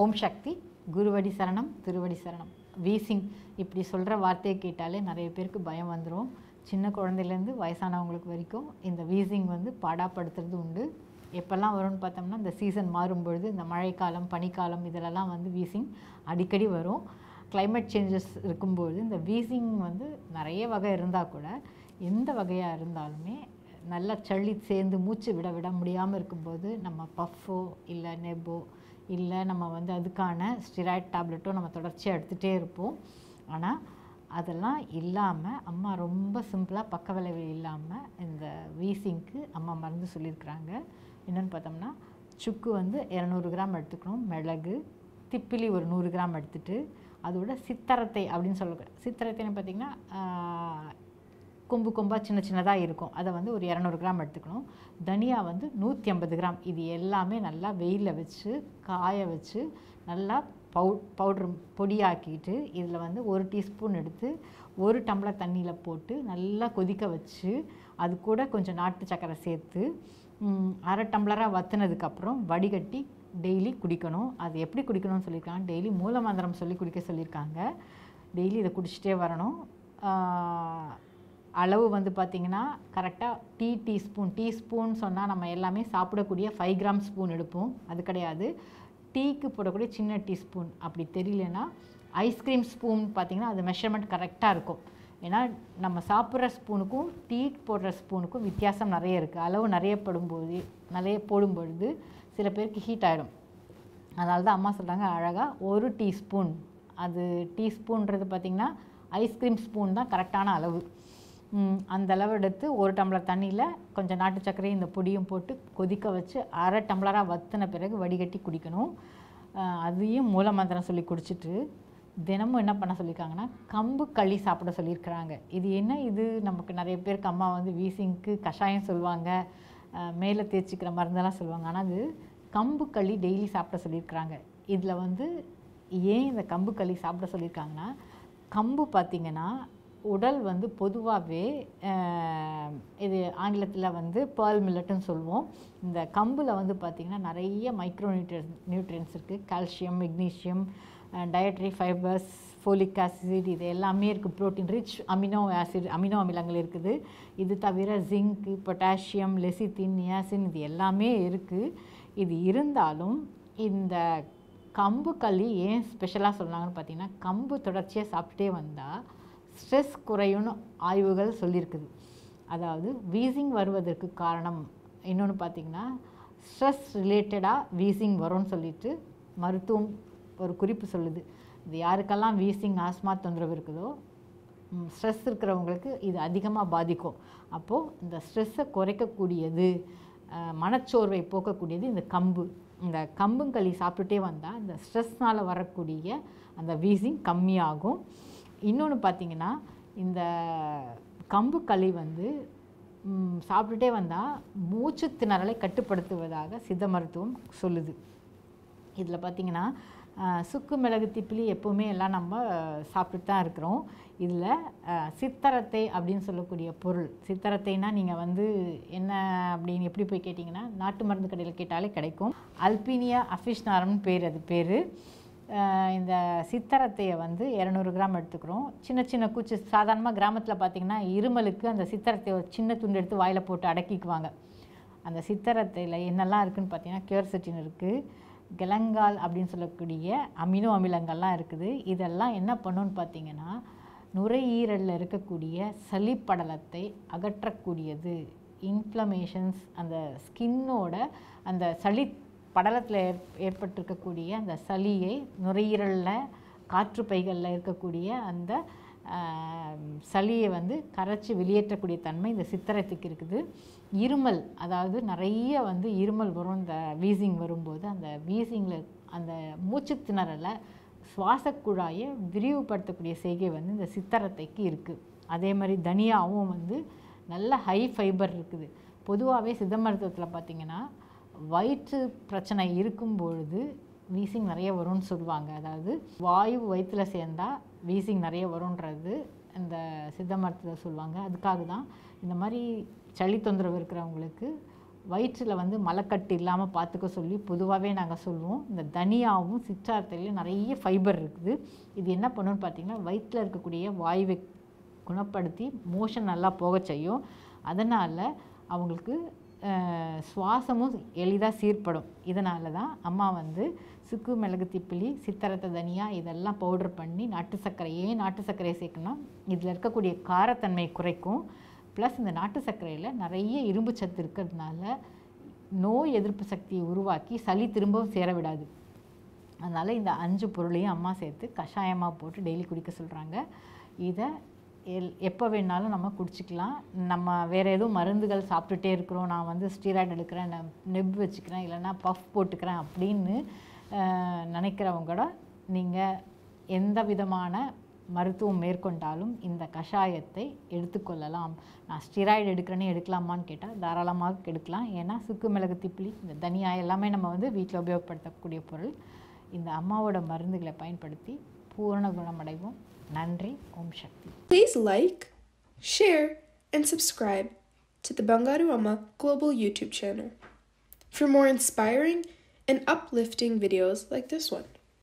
ஓம் சக்தி, குருவடி சரணம், திருவடி சரணம். வீசிங் இப்படி சொல்கிற வார்த்தையை கேட்டாலே நிறைய பேருக்கு பயம் வந்துடும். சின்ன குழந்தையிலேருந்து வயசானவங்களுக்கு வரைக்கும் இந்த வீசிங் வந்து பாடாப்படுத்துறது உண்டு. எப்போல்லாம் வரும்னு பார்த்தோம்னா இந்த சீசன் மாறும்பொழுது, இந்த மழைக்காலம் பனிக்காலம் இதிலெல்லாம் வந்து வீசிங் அடிக்கடி வரும். கிளைமேட் சேஞ்சஸ் இருக்கும்போது இந்த வீசிங் வந்து நிறைய வகை இருந்தால் கூட எந்த வகையாக இருந்தாலுமே நல்லா சளி சேர்ந்து மூச்சு விட முடியாமல் இருக்கும்போது நம்ம பஃப்போ இல்லை நெப்போ இல்லை நம்ம வந்து அதுக்கான ஸ்டிராய்ட் டேப்லெட்டோ நம்ம தொடர்ச்சியாக எடுத்துகிட்டே இருப்போம். ஆனால் அதெல்லாம் இல்லாமல் அம்மா ரொம்ப சிம்பிளாக பக்க விளைவு இல்லாமல் இந்த வீசிங்க்கு அம்மா மருந்து சொல்லியிருக்கிறாங்க. என்னென்னு பார்த்தோம்னா சுக்கு வந்து 200 கிராம் எடுத்துக்கணும், மிளகு திப்பிலி ஒரு 100 கிராம் எடுத்துகிட்டு அதோட சித்தரத்தை அப்படின்னு சொல்ல, சித்தரத்தைன்னு பார்த்திங்கன்னா கொம்பு கொம்பாக சின்ன சின்னதாக இருக்கும், அதை வந்து ஒரு 200 கிராம் எடுத்துக்கணும். தனியா வந்து 150 கிராம். இது எல்லாமே நல்லா வெயிலில் வச்சு காய வச்சு நல்லா பவுட்ரு பொடியாக்கிட்டு இதில் வந்து 1 டீஸ்பூன் எடுத்து 1 டம்ளர் தண்ணியில் போட்டு நல்லா கொதிக்க வச்சு அது கூட கொஞ்சம் நாட்டு சக்கரை சேர்த்து அரை டம்ளராக வற்றினதுக்கப்புறம் வடிகட்டி டெய்லி குடிக்கணும். அது எப்படி குடிக்கணும்னு சொல்லியிருக்காங்க, டெய்லி மூல மந்திரம் சொல்லி குடிக்க சொல்லியிருக்காங்க. டெய்லி இதை குடிச்சிட்டே வரணும். அளவு வந்து பார்த்திங்கன்னா கரெக்டாக டீஸ்பூன் சொன்னால் நம்ம எல்லாமே சாப்பிடக்கூடிய 5 கிராம் ஸ்பூன் எடுப்போம், அது கிடையாது. டீக்கு போடக்கூடிய சின்ன டீஸ்பூன். அப்படி தெரியலனா ஐஸ்கிரீம் ஸ்பூன் பார்த்திங்கன்னா அது மெஷர்மெண்ட் கரெக்டாக இருக்கும். ஏன்னா நம்ம சாப்பிட்ற ஸ்பூனுக்கும் டீ போடுற ஸ்பூனுக்கும் வித்தியாசம் நிறைய இருக்குது. அளவு நிறைய போடும்பொழுது சில பேருக்கு ஹீட் ஆகிடும். அதனால தான் அம்மா சொல்கிறாங்க அழகாக 1 டீஸ்பூன். அது டீஸ்பூன்றது பார்த்திங்கன்னா ஐஸ்கிரீம் ஸ்பூன் தான் கரெக்டான அளவு. அந்த அளவு எடுத்து 1 டம்ளர் தண்ணியில் கொஞ்சம் நாட்டு சர்க்கரையும் இந்த பொடியும் போட்டு கொதிக்க வச்சு அரை டம்ளராக வற்றின பிறகு வடிகட்டி குடிக்கணும். அதையும் மூல மந்திரம் சொல்லி குடிச்சிட்டு தினமும் என்ன பண்ண சொல்லியிருக்காங்கன்னா கம்பு களி சாப்பிட சொல்லியிருக்கிறாங்க. இது என்ன, இது நமக்கு நிறைய பேருக்கு அம்மா வந்து வீசிங்க்கு கஷாயம் சொல்லுவாங்க, மேலே தேய்ச்சிக்கிற மருந்தெல்லாம் சொல்லுவாங்க. ஆனால் அது கம்பு களி டெய்லி சாப்பிட சொல்லியிருக்கிறாங்க. இதில் வந்து ஏன் இந்த கம்பு களி சாப்பிட சொல்லியிருக்காங்கன்னா, கம்பு பார்த்திங்கன்னா உடல் வந்து பொதுவாகவே இது ஆங்கிலத்தில் வந்து பேர்ல் மில்லட்டுன்னு சொல்லுவோம். இந்த கம்பில் வந்து பார்த்திங்கன்னா நிறைய மைக்ரோ நியூட்ரியன்ஸ் இருக்குது. Calcium, magnesium, dietary fibres, folic acid, இது எல்லாமே இருக்குது. ப்ரோட்டீன் ரிச் அமினோ அமிலங்கள் இருக்குது. இது தவிர ஜிங்க்கு, பொட்டாசியம், லெசித்தின், நியாசின் இது எல்லாமே இருக்குது. இது இருந்தாலும் இந்த கம்பு களி ஏன் ஸ்பெஷலாக சொன்னாங்கன்னு பார்த்திங்கன்னா, கம்பு தொடர்ச்சியாக சாப்பிட்டுட்டே வந்தால் ஸ்ட்ரெஸ் குறையும்னு ஆய்வுகள் சொல்லியிருக்குது. அதாவது வீசிங் வருவதற்கு காரணம் இன்னொன்று பார்த்திங்கன்னா ஸ்ட்ரெஸ் ரிலேட்டடாக வீசிங் வரும்னு சொல்லிட்டு மருத்துவம் ஒரு குறிப்பு சொல்லுது. இது யாருக்கெல்லாம் வீசிங் ஆஸ்மா தொந்தரவு இருக்குதோ, ஸ்ட்ரெஸ் இருக்கிறவங்களுக்கு இது அதிகமாக பாதிக்கும். அப்போது இந்த ஸ்ட்ரெஸ்ஸை குறைக்கக்கூடியது, மனச்சோர்வை போக்கக்கூடியது இந்த கம்பு. இந்த கம்புங்களி சாப்பிட்டுட்டே வந்தால் இந்த ஸ்ட்ரெஸ்னால் வரக்கூடிய அந்த வீசிங் கம்மியாகும். இன்னொன்று பார்த்திங்கன்னா இந்த கம்பு களி வந்து சாப்பிட்டுட்டே வந்தால் மூச்சு திணறலை கட்டுப்படுத்துவதாக சித்த மருத்துவம் சொல்லுது. இதில் பார்த்திங்கன்னா சுக்கு, மிளகு, திப்பிலி எப்போவுமே எல்லாம் நம்ம சாப்பிட்டுட்டு தான் இருக்கிறோம். இதில் சித்தரத்தை அப்படின்னு சொல்லக்கூடிய பொருள், சித்தரத்தைனா நீங்கள் வந்து என்ன அப்படின்னு எப்படி போய் கேட்டிங்கன்னா நாட்டு மருந்து கடையில் கேட்டாலே கிடைக்கும். அல்பீனியா அஃபிஷ்னாரம்னு பேர், அது பேர். இந்த சித்தரத்தையை வந்து 200 கிராம் எடுத்துக்கிறோம். சின்ன சின்ன குச்சி, சாதாரணமாக கிராமத்தில் பார்த்திங்கன்னா இருமலுக்கு அந்த சித்தரத்தையை சின்ன துண்டு எடுத்து வாயில் போட்டு அடக்கிக்குவாங்க. அந்த சித்தரத்தையில் என்னெல்லாம் இருக்குதுன்னு பார்த்திங்கன்னா கியோர்செட்டின் இருக்குது, கெலங்கால் அப்படின்னு சொல்லக்கூடிய அமினோ அமிலங்கள்லாம் இருக்குது. இதெல்லாம் என்ன பண்ணுன்னு பார்த்திங்கன்னா நுரையீரலில் இருக்கக்கூடிய சளிப்படலத்தை அகற்றக்கூடியது. இன்ஃப்ளமேஷன்ஸ், அந்த ஸ்கின்னோட அந்த சளி படலத்தில் ஏற்பட்டிருக்கக்கூடிய அந்த சளியை நுரையீரலில் காற்று பைகளில் இருக்கக்கூடிய அந்த சளியை வந்து கரைச்சி வெளியேற்றக்கூடிய தன்மை இந்த சித்தரத்துக்கு இருக்குது. இருமல், அதாவது நிறைய வந்து இருமல் வரும் இந்த வீசிங் வரும்போது. அந்த வீசிங்கில் அந்த மூச்சு திணறலை, சுவாச குழாயை விரிவுபடுத்தக்கூடிய செய்கை வந்து இந்த சித்தரத்தைக்கு இருக்குது. அதே மாதிரி தனியாவும் வந்து நல்ல ஹை ஃபைபர் இருக்குது. பொதுவாகவே சித்த மருத்துவத்தில் பார்த்திங்கன்னா வயிற்று பிரச்சனை இருக்கும் பொழுது வீசிங் நிறைய வரும்னு சொல்லுவாங்க. அதாவது வாயு வயிற்றில் சேர்ந்தால் வீசிங் நிறைய வரும்ன்றது இந்த சித்த மருத்துவத்தில் சொல்லுவாங்க. அதுக்காக தான் இந்த மாதிரி சளி தொந்தரவு இருக்கிறவங்களுக்கு வயிற்றில் வந்து மலக்கட்டு இல்லாமல் பார்த்துக்க சொல்லி பொதுவாகவே நாங்கள் சொல்லுவோம். இந்த தனியாவும் சிற்றார்த்தையிலையும் நிறைய ஃபைபர் இருக்குது. இது என்ன பண்ணுன்னு பார்த்தீங்கன்னா வயிற்றில் இருக்கக்கூடிய வாயுவை குணப்படுத்தி மோஷன் நல்லா போக செய்யும். அதனால் அவங்களுக்கு சுவாசமும் எளிதாக சீர்படும். இதனால தான் அம்மா வந்து சுக்கு, மிளகு, திப்பிலி, சித்தரத்தை, தனியா இதெல்லாம் பவுடர் பண்ணி நாட்டு சர்க்கரையை சேர்க்கணும். இதில் இருக்கக்கூடிய காரத்தன்மை குறைக்கும். ப்ளஸ் இந்த நாட்டு சர்க்கரையில் நிறைய இரும்பு சத்து இருக்கிறதுனால நோய் எதிர்ப்பு சக்தியை உருவாக்கி சளி திரும்பவும் சேர விடாது. அதனால் இந்த 5 பொருளையும் அம்மா சேர்த்து கஷாயமாக போட்டு டெய்லி குடிக்க சொல்கிறாங்க. இதை எப்போ வேணாலும் நம்ம குடிச்சிக்கலாம். நம்ம வேறு எதுவும் மருந்துகள் சாப்பிட்டுட்டே இருக்கிறோம், நான் வந்து ஸ்டீராய்டு எடுக்கிறேன், நான் நெப் வச்சுக்கிறேன், இல்லைன்னா பஃப் போட்டுக்கிறேன் அப்படின்னு நினைக்கிறவங்க கூட நீங்கள் எந்த விதமான மருத்துவம் மேற்கொண்டாலும் இந்த கஷாயத்தை எடுத்துக்கொள்ளலாம். நான் ஸ்டீராய்டு எடுக்கிறேன்னு எடுக்கலாமான்னு கேட்டால் தாராளமாக எடுக்கலாம். ஏன்னா சுக்கு, மிளகு, திப்பிலி, இந்த தனியா எல்லாமே நம்ம வந்து வீட்டில் உபயோகப்படுத்தக்கூடிய பொருள். இந்த அம்மாவோட மருந்துகளை பயன்படுத்தி பூரண குணமடைவோம். நன்றி. ஓம் சக்தி. Please like, share, and subscribe to the Bangaru Amma Global YouTube channel for more inspiring and uplifting videos like this one.